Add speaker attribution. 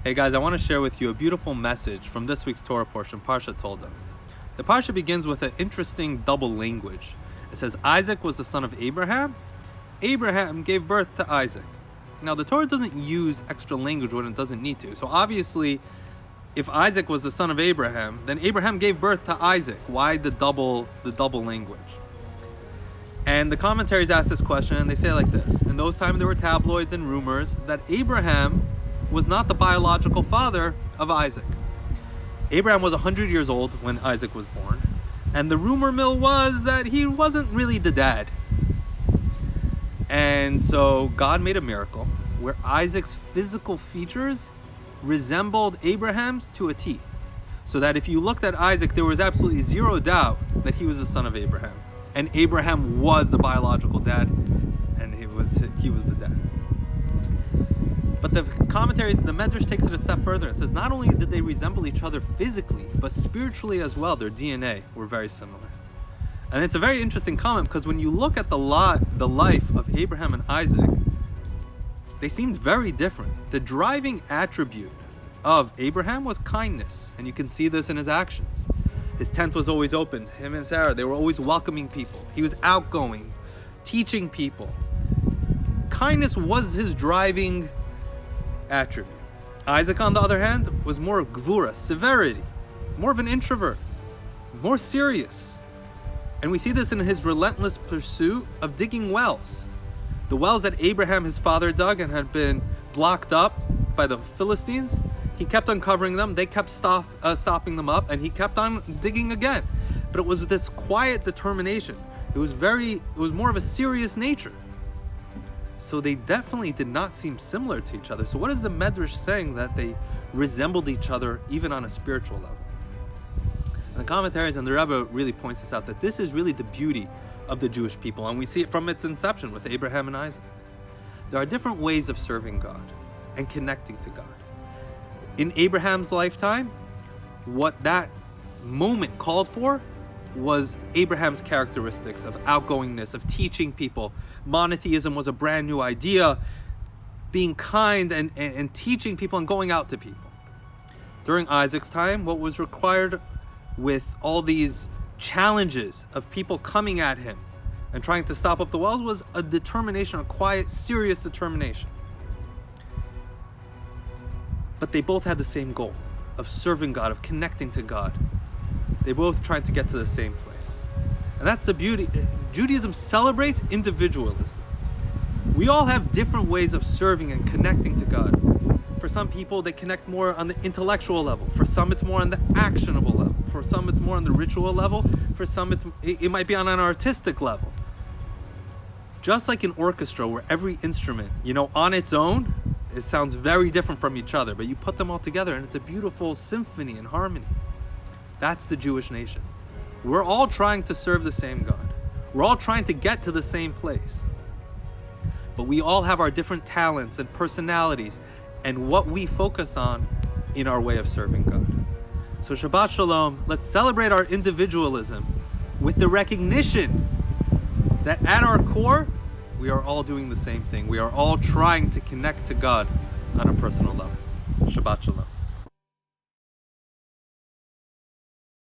Speaker 1: Hey guys, I want to share with you a beautiful message from this week's Torah portion, Parshat Toldos. The Parsha begins with an interesting double language. It says, Isaac was the son of Abraham. Abraham gave birth to Isaac. Now, the Torah doesn't use extra language when it doesn't need to. So obviously, if Isaac was the son of Abraham, then Abraham gave birth to Isaac. Why the double language? And the commentaries ask this question, and they say like this. In those times, there were tabloids and rumors that Abraham was not the biological father of Isaac. Abraham was 100 years old when Isaac was born, and the rumor mill was that he wasn't really the dad. And so God made a miracle where Isaac's physical features resembled Abraham's to a T. So that if you looked at Isaac, there was absolutely zero doubt that he was the son of Abraham. And Abraham was the biological dad, and he was the dad. But the commentaries, the Medrash takes it a step further. It says not only did they resemble each other physically, but spiritually as well. Their DNA were very similar. And it's a very interesting comment because when you look at the life of Abraham and Isaac, they seemed very different. The driving attribute of Abraham was kindness, and you can see this in his actions. His tent was always open. Him and Sarah, they were always welcoming people. He was outgoing, teaching people. Kindness was his driving attribute. Isaac, on the other hand, was more gvura, severity, more of an introvert, more serious. And we see this in his relentless pursuit of digging wells. The wells that Abraham, his father, dug and had been blocked up by the Philistines, he kept uncovering them, they kept stopping them up, and he kept on digging again. But it was this quiet determination. It was more of a serious nature. So they definitely did not seem similar to each other. So what is the Medrash saying that they resembled each other even on a spiritual level? And the commentaries and the Rebbe really points this out, that this is really the beauty of the Jewish people. And we see it from its inception with Abraham and Isaac. There are different ways of serving God and connecting to God. In Abraham's lifetime, what that moment called for was Abraham's characteristics of outgoingness, of teaching people. Monotheism was a brand new idea, being kind and teaching people and going out to people. During Isaac's time, what was required with all these challenges of people coming at him and trying to stop up the wells was a determination, a quiet, serious determination. But they both had the same goal of serving God, of connecting to God. They both tried to get to the same place. And that's the beauty. Judaism celebrates individualism. We all have different ways of serving and connecting to God. For some people, they connect more on the intellectual level. For some, it's more on the actionable level. For some, it's more on the ritual level. For some, it might be on an artistic level. Just like an orchestra where every instrument, on its own, it sounds very different from each other, but you put them all together and it's a beautiful symphony and harmony. That's the Jewish nation. We're all trying to serve the same God. We're all trying to get to the same place. But we all have our different talents and personalities and what we focus on in our way of serving God. So Shabbat Shalom, let's celebrate our individualism with the recognition that at our core, we are all doing the same thing. We are all trying to connect to God on a personal level. Shabbat Shalom.